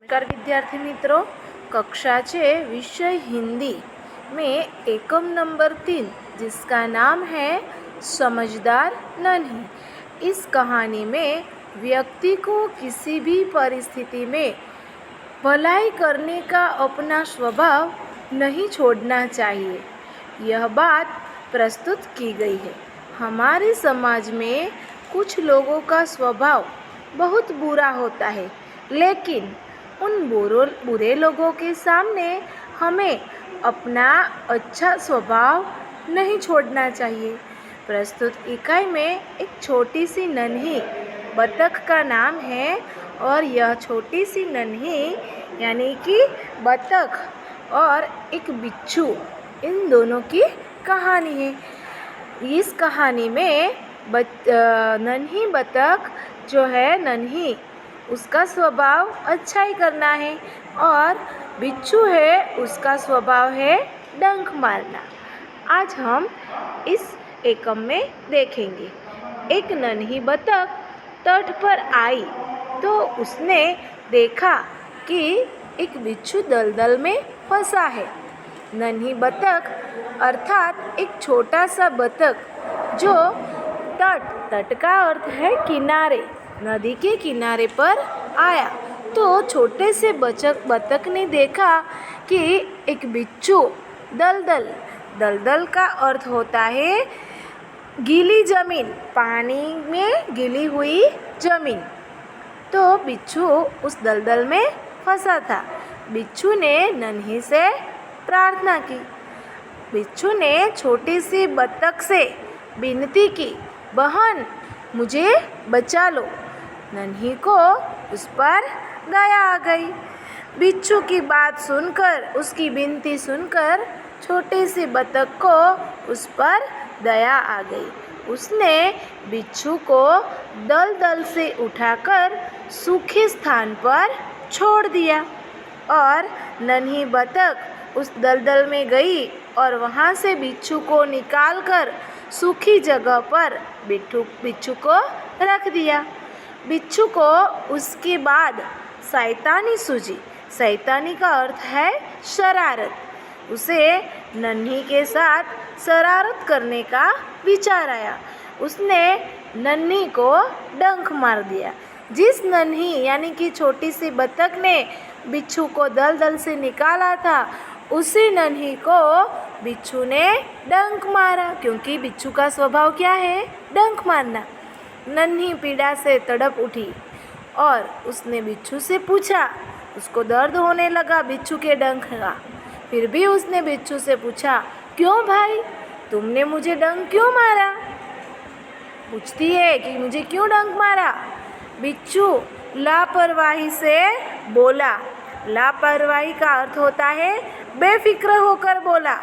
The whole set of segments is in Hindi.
नमस्कार विद्यार्थी मित्रों, कक्षा 6 विषय हिंदी में एकम नंबर 3 जिसका नाम है समझदार नन्ही। इस कहानी में व्यक्ति को किसी भी परिस्थिति में भलाई करने का अपना स्वभाव नहीं छोड़ना चाहिए। यह बात प्रस्तुत की गई है। हमारे समाज में कुछ लोगों का स्वभाव बहुत बुरा होता है, लेकिन उन बुरे लोगों के सामने हमें अपना अच्छा स्वभाव नहीं छोड़ना चाहिए। प्रस्तुत इकाई में एक छोटी सी नन्ही बतख का नाम है और यह छोटी सी नन्ही यानी कि बतख और एक बिच्छू, इन दोनों की कहानी है। इस कहानी में नन्ही बतख जो है नन्ही, उसका स्वभाव अच्छाई करना है और बिच्छू है उसका स्वभाव है डंक मारना। आज हम इस एकम में देखेंगे। एक नन्ही बतख तट पर आई तो उसने देखा कि एक बिच्छू दलदल में फंसा है। नन्ही बतख अर्थात एक छोटा सा बतख जो तट का अर्थ है किनारे, नदी के किनारे पर आया तो छोटे से बतख ने देखा कि एक बिच्छू दलदल का अर्थ होता है गीली जमीन, पानी में गीली हुई जमीन। तो बिच्छू उस दलदल में फंसा था। बिच्छू ने नन्ही से प्रार्थना की। बिच्छू ने छोटी सी बतख से विनती की, बहन मुझे बचा लो। नन्ही को उस पर दया आ गई। बिच्छू की बात सुनकर, उसकी विनती सुनकर छोटी सी बतख को उस पर दया आ गई। उसने बिच्छू को दलदल से उठाकर सूखे स्थान पर छोड़ दिया और नन्ही बतख उस दलदल में गई और वहाँ से बिच्छू को निकालकर सूखी जगह पर बिच्छू को रख दिया। बिच्छू को उसके बाद शैतानी सूझी। शैतानी का अर्थ है शरारत। उसे नन्ही के साथ शरारत करने का विचार आया। उसने नन्ही को डंक मार दिया। जिस नन्ही यानी कि छोटी सी बतख ने बिच्छू को दलदल से निकाला था, उसी नन्ही को बिच्छू ने डंक मारा, क्योंकि बिच्छू का स्वभाव क्या है? डंक मारना। नन्ही पीड़ा से तड़प उठी और उसने बिच्छू से पूछा। उसको दर्द होने लगा बिच्छू के डंक का। फिर भी उसने बिच्छू से पूछा, क्यों भाई, तुमने मुझे डंक क्यों मारा? पूछती है कि मुझे क्यों डंक मारा? बिच्छू लापरवाही से बोला। लापरवाही का अर्थ होता है बेफिक्र होकर बोला।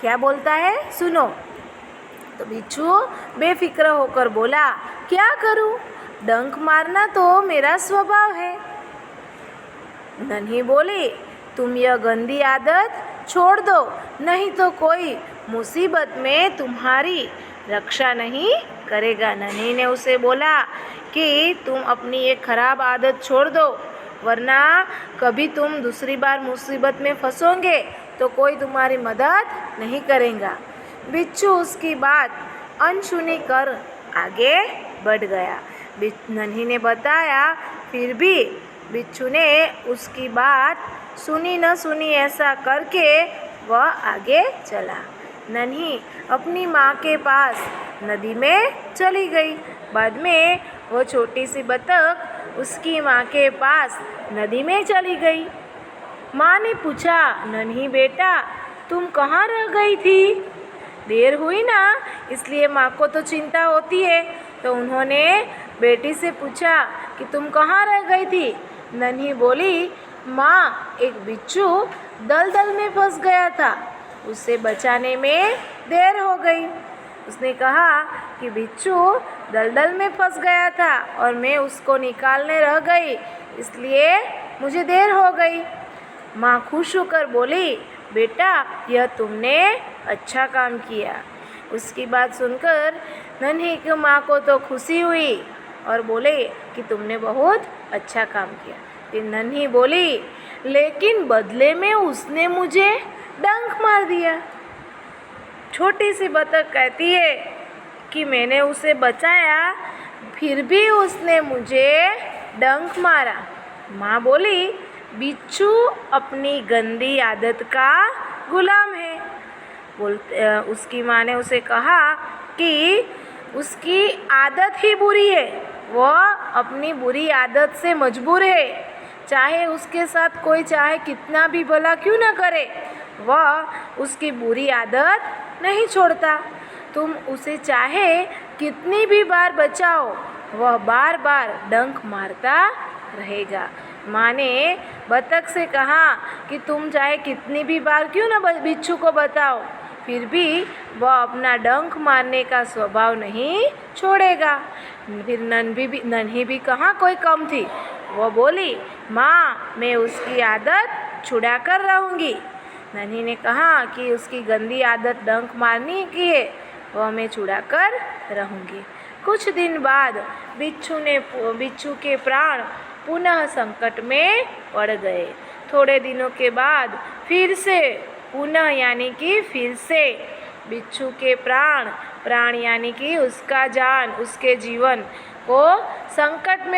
क्या बोलता है? सुनो। तो बिच्छू बेफिक्र होकर बोला, क्या करूं? डंक मारना तो मेरा स्वभाव है। नन्ही बोली, तुम यह गंदी आदत छोड़ दो, नहीं तो कोई मुसीबत में तुम्हारी रक्षा नहीं करेगा। नन्ही ने उसे बोला कि तुम अपनी ये खराब आदत छोड़ दो, वरना कभी तुम दूसरी बार मुसीबत में फंसोगे तो कोई तुम्हारी मदद नहीं करेगा। बिच्छू उसकी बात अनसुनी कर आगे बढ़ गया। नन्ही ने बताया, फिर भी बिच्छू ने उसकी बात सुनी न सुनी ऐसा करके वह आगे चला। नन्ही अपनी माँ के पास नदी में चली गई। बाद में वो छोटी सी बतख उसकी माँ के पास नदी में चली गई। माँ ने पूछा, नन्ही बेटा तुम कहाँ रह गई थी? देर हुई ना, इसलिए माँ को तो चिंता होती है। तो उन्होंने बेटी से पूछा कि तुम कहाँ रह गई थी? नन्ही बोली, माँ एक बिच्छू दलदल में फंस गया था, उसे बचाने में देर हो गई। उसने कहा कि बिच्छू दलदल में फंस गया था और मैं उसको निकालने रह गई, इसलिए मुझे देर हो गई। माँ खुश होकर बोली, बेटा यह तुमने अच्छा काम किया। उसकी बात सुनकर नन्ही की माँ को तो खुशी हुई और बोले कि तुमने बहुत अच्छा काम किया। फिर नन्ही बोली, लेकिन बदले में उसने मुझे डंक मार दिया। छोटी सी बतख कहती है कि मैंने उसे बचाया, फिर भी उसने मुझे डंक मारा। माँ बोली, बिच्छू अपनी गंदी आदत का गुलाम है। उसकी माँ ने उसे कहा कि उसकी आदत ही बुरी है, वह अपनी बुरी आदत से मजबूर है। चाहे उसके साथ कोई चाहे कितना भी भला क्यों न करे, वह उसकी बुरी आदत नहीं छोड़ता। तुम उसे चाहे कितनी भी बार बचाओ, वह बार बार डंक मारता रहेगा। माँ ने बतख से कहा कि तुम चाहे कितनी भी बार क्यों न बिच्छू को बताओ, फिर भी वह अपना डंक मारने का स्वभाव नहीं छोड़ेगा। फिर नन्ही भी कहाँ कोई कम थी, वह बोली, माँ मैं उसकी आदत छुड़ा कर रहूँगी। नन्ही ने कहा कि उसकी गंदी आदत डंक मारने की है, वह मैं छुड़ा कर रहूँगी। कुछ दिन बाद बिच्छू के प्राण पुनः संकट में पड़ गए। थोड़े दिनों के बाद फिर से बिच्छू के प्राण यानी कि उसका जान, उसके जीवन को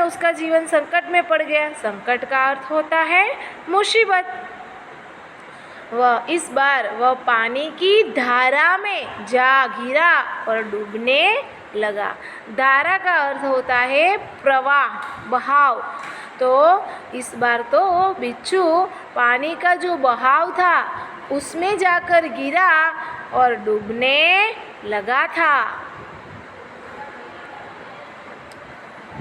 उसका जीवन संकट में पड़ गया। संकट का अर्थ होता है मुसीबत। इस बार वह पानी की धारा में जा गिरा और डूबने लगा। धारा का अर्थ होता है प्रवाह, बहाव। तो इस बार तो बिच्छू पानी का जो बहाव था उसमें जाकर गिरा और डूबने लगा था।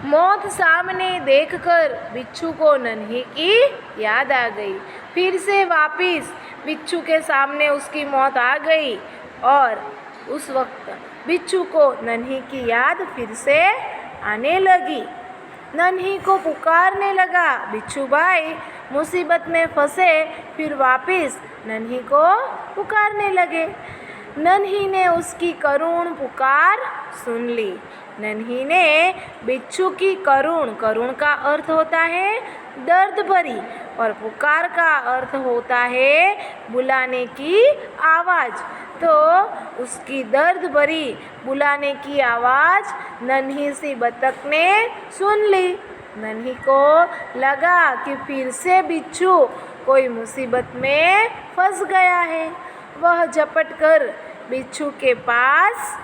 मौत सामने देखकर बिच्छू को नन्ही की याद आ गई। फिर से वापिस बिच्छू के सामने उसकी मौत आ गई और उस वक्त बिच्छू को नन्ही की याद फिर से आने लगी। नन्ही को पुकारने लगा, बिच्छू भाई मुसीबत में फंसे। फिर वापिस नन्ही को पुकारने लगे। नन्ही ने उसकी करुण पुकार सुन ली। नन्ही ने बिच्छू की करुण का अर्थ होता है दर्द भरी और पुकार का अर्थ होता है बुलाने की आवाज़। तो उसकी दर्द भरी बुलाने की आवाज़ नन्ही सी बतख ने सुन ली। नन्ही को लगा कि फिर से बिच्छू कोई मुसीबत में फंस गया है। वह झपट कर बिच्छू के पास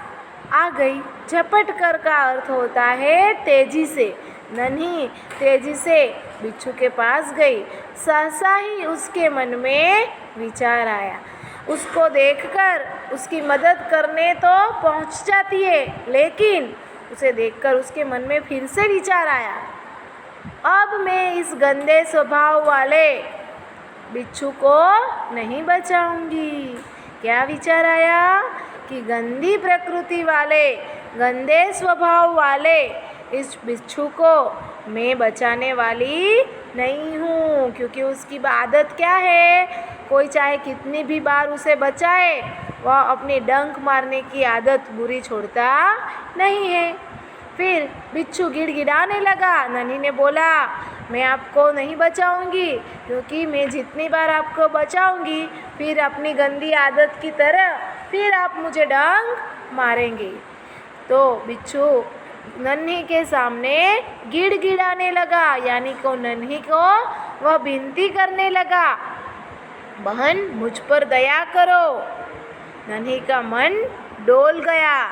आ गई। झपट कर का अर्थ होता है तेजी से। नन्ही तेजी से बिच्छू के पास गई। सहसा ही उसके मन में विचार आया। उसको देखकर उसकी मदद करने तो पहुंच जाती है, लेकिन उसे देखकर उसके मन में फिर से विचार आया, अब मैं इस गंदे स्वभाव वाले बिच्छू को नहीं बचाऊंगी। क्या विचार आया कि गंदी प्रकृति वाले, गंदे स्वभाव वाले इस बिच्छू को मैं बचाने वाली नहीं हूँ, क्योंकि उसकी आदत क्या है, कोई चाहे कितनी भी बार उसे बचाए, वह अपनी डंक मारने की आदत बुरी छोड़ता नहीं है। फिर बिच्छू गिड़गिड़ाने लगा। नन्ही ने बोला, मैं आपको नहीं बचाऊंगी, क्योंकि मैं जितनी बार आपको बचाऊंगी फिर अपनी गंदी आदत की तरह फिर आप मुझे डंक मारेंगे। तो बिच्छू नन्ही के सामने गिड़गिड़ाने लगा, यानी को नन्ही को वह विनती करने लगा, बहन मुझ पर दया करो। नन्ही का मन डोल गया।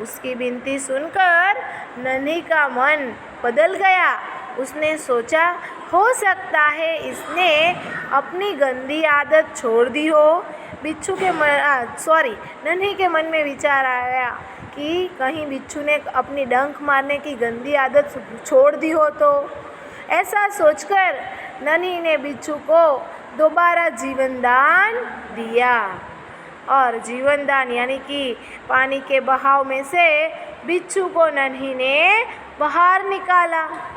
उसकी विनती सुनकर नन्ही का मन बदल गया। उसने सोचा, हो सकता है इसने अपनी गंदी आदत छोड़ दी हो। नन्ही के मन में विचार आया कि कहीं बिच्छू ने अपनी डंक मारने की गंदी आदत छोड़ दी हो। तो ऐसा सोचकर नन्ही ने बिच्छू को दोबारा जीवन दान दिया और जीवन दान यानी कि पानी के बहाव में से बिच्छू को नन्ही ने बाहर निकाला।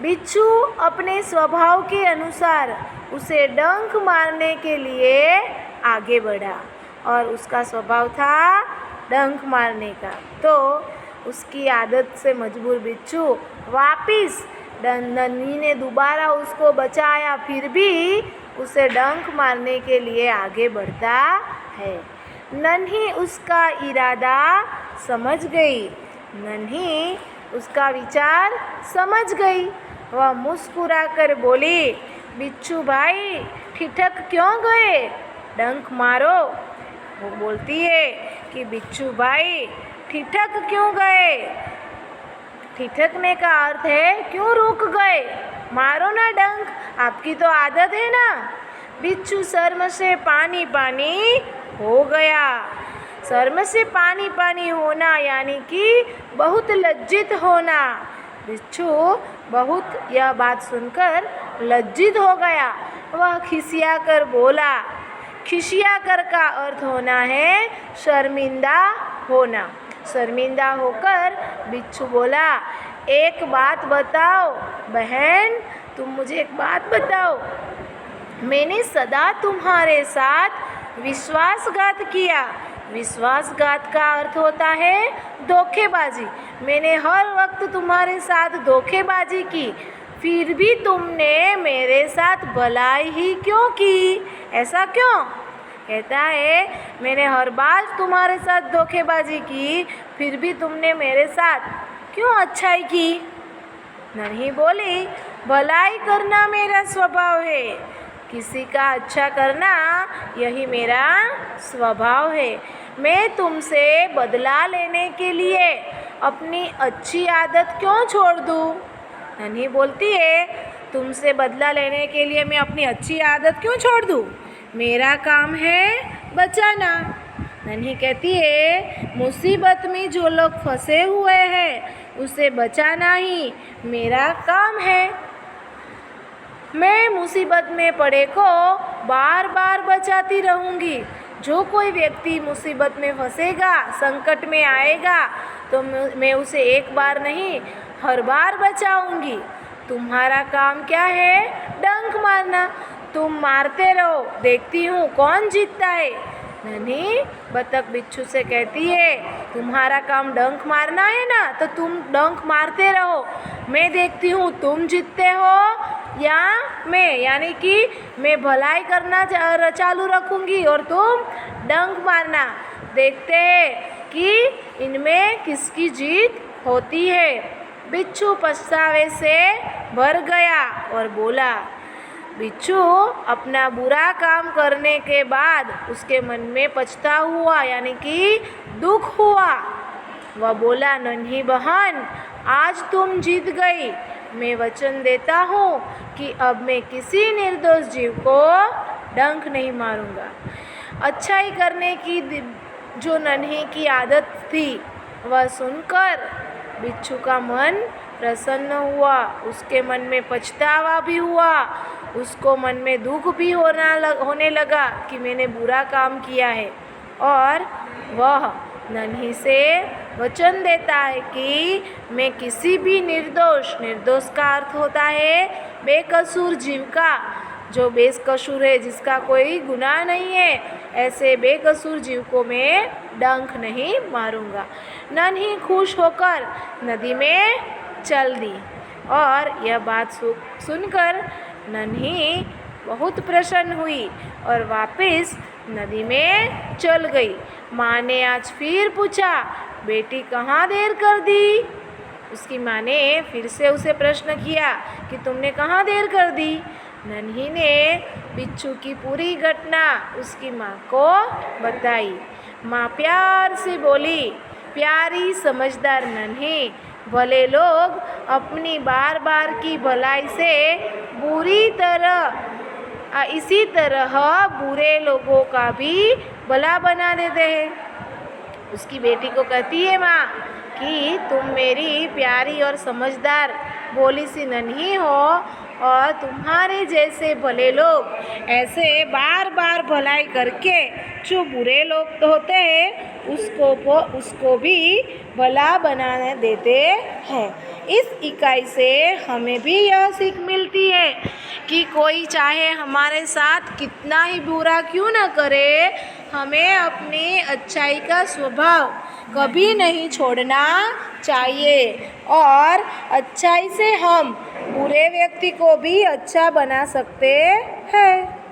बिच्छू अपने स्वभाव के अनुसार उसे डंक मारने के लिए आगे बढ़ा और उसका स्वभाव था डंक मारने का। तो उसकी आदत से मजबूर बिच्छू वापिस नन्ही ने दोबारा उसको बचाया, फिर भी उसे डंक मारने के लिए आगे बढ़ता है। नन्ही उसका इरादा समझ गई। नन्ही उसका विचार समझ गई। वह मुस्कुराकर बोली, बिच्छू भाई ठिठक क्यों गए? डंक मारो। वो बोलती है कि बिच्छू भाई ठिठक क्यों गए? ठिठकने का अर्थ है क्यों रुक गए? मारो ना डंक, आपकी तो आदत है ना। बिच्छू शर्म से पानी पानी हो गया। शर्म से पानी पानी होना यानी कि बहुत लज्जित होना। बिच्छू बहुत यह बात सुनकर लज्जित हो गया। वह खिसिया कर बोला। खिसिया कर का अर्थ होना है शर्मिंदा होना। शर्मिंदा होकर बिच्छू बोला, एक बात बताओ बहन, तुम मुझे एक बात बताओ। मैंने सदा तुम्हारे साथ विश्वासघात किया। विश्वासघात का अर्थ होता है धोखेबाजी। मैंने हर वक्त तुम्हारे साथ धोखेबाजी की, फिर भी तुमने मेरे साथ भलाई ही क्यों की? ऐसा क्यों? कहता है मैंने हर बार तुम्हारे साथ धोखेबाजी की, फिर भी तुमने मेरे साथ क्यों अच्छाई की? नन्ही बोली, भलाई करना मेरा स्वभाव है। किसी का अच्छा करना यही मेरा स्वभाव है। मैं तुमसे बदला लेने के लिए अपनी अच्छी आदत क्यों छोड़ दूँ? नन्ही बोलती है, तुमसे बदला लेने के लिए मैं अपनी अच्छी आदत क्यों छोड़ दूँ? मेरा काम है बचाना। नन्ही कहती है, मुसीबत में जो लोग फंसे हुए हैं उसे बचाना ही मेरा काम है। मैं मुसीबत में पड़े को बार बार बचाती रहूँगी। जो कोई व्यक्ति मुसीबत में फंसेगा, संकट में आएगा, तो मैं उसे एक बार नहीं हर बार बचाऊँगी। तुम्हारा काम क्या है? डंक मारना। तुम मारते रहो, देखती हूँ कौन जीतता है। नन्ही बतख बिच्छू से कहती है, तुम्हारा काम डंक मारना है ना, तो तुम डंक मारते रहो, मैं देखती हूँ तुम जीतते हो या मैं, यानी कि मैं भलाई करना चालू रखूँगी और तुम डंक मारना। देखते हैं कि इनमें किसकी जीत होती है। बिच्छू पछतावे से भर गया और बोला। बिच्छू अपना बुरा काम करने के बाद उसके मन में पछतावा हुआ, यानी कि दुख हुआ। वह बोला, नन्ही बहन आज तुम जीत गई। मैं वचन देता हूँ कि अब मैं किसी निर्दोष जीव को डंक नहीं मारूंगा। अच्छाई करने की जो नन्ही की आदत थी वह सुनकर बिच्छू का मन प्रसन्न हुआ। उसके मन में पछतावा भी हुआ, उसको मन में दुख भी होने लगा कि मैंने बुरा काम किया है। और वह नन्ही से वचन देता है कि मैं किसी भी निर्दोष का अर्थ होता है बेकसूर जीव का, जो बेकसूर है, जिसका कोई गुनाह नहीं है, ऐसे बेकसूर जीव को मैं डंक नहीं मारूंगा। नन्ही खुश होकर नदी में चल दी और यह बात सुनकर नन्ही बहुत प्रसन्न हुई और वापस नदी में चल गई। माँ ने आज फिर पूछा, बेटी कहाँ देर कर दी? उसकी माँ ने फिर से उसे प्रश्न किया कि तुमने कहाँ देर कर दी? नन्ही ने बिच्छू की पूरी घटना उसकी माँ को बताई। माँ प्यार से बोली, प्यारी समझदार नन्ही, भले लोग अपनी बार बार की भलाई से बुरी तरह इसी तरह बुरे लोगों का भी भला बना देते हैं। उसकी बेटी को कहती है माँ कि तुम मेरी प्यारी और समझदार भोली सी नन्ही हो और तुम्हारे जैसे भले लोग ऐसे बार बार भलाई करके जो बुरे लोग होते हैं उसको भी भला बनाने देते हैं। इस इकाई से हमें भी यह सीख मिलती है कि कोई चाहे हमारे साथ कितना ही बुरा क्यों न करे, हमें अपनी अच्छाई का स्वभाव कभी नहीं छोड़ना चाहिए और अच्छाई से हम बुरे व्यक्ति को भी अच्छा बना सकते हैं।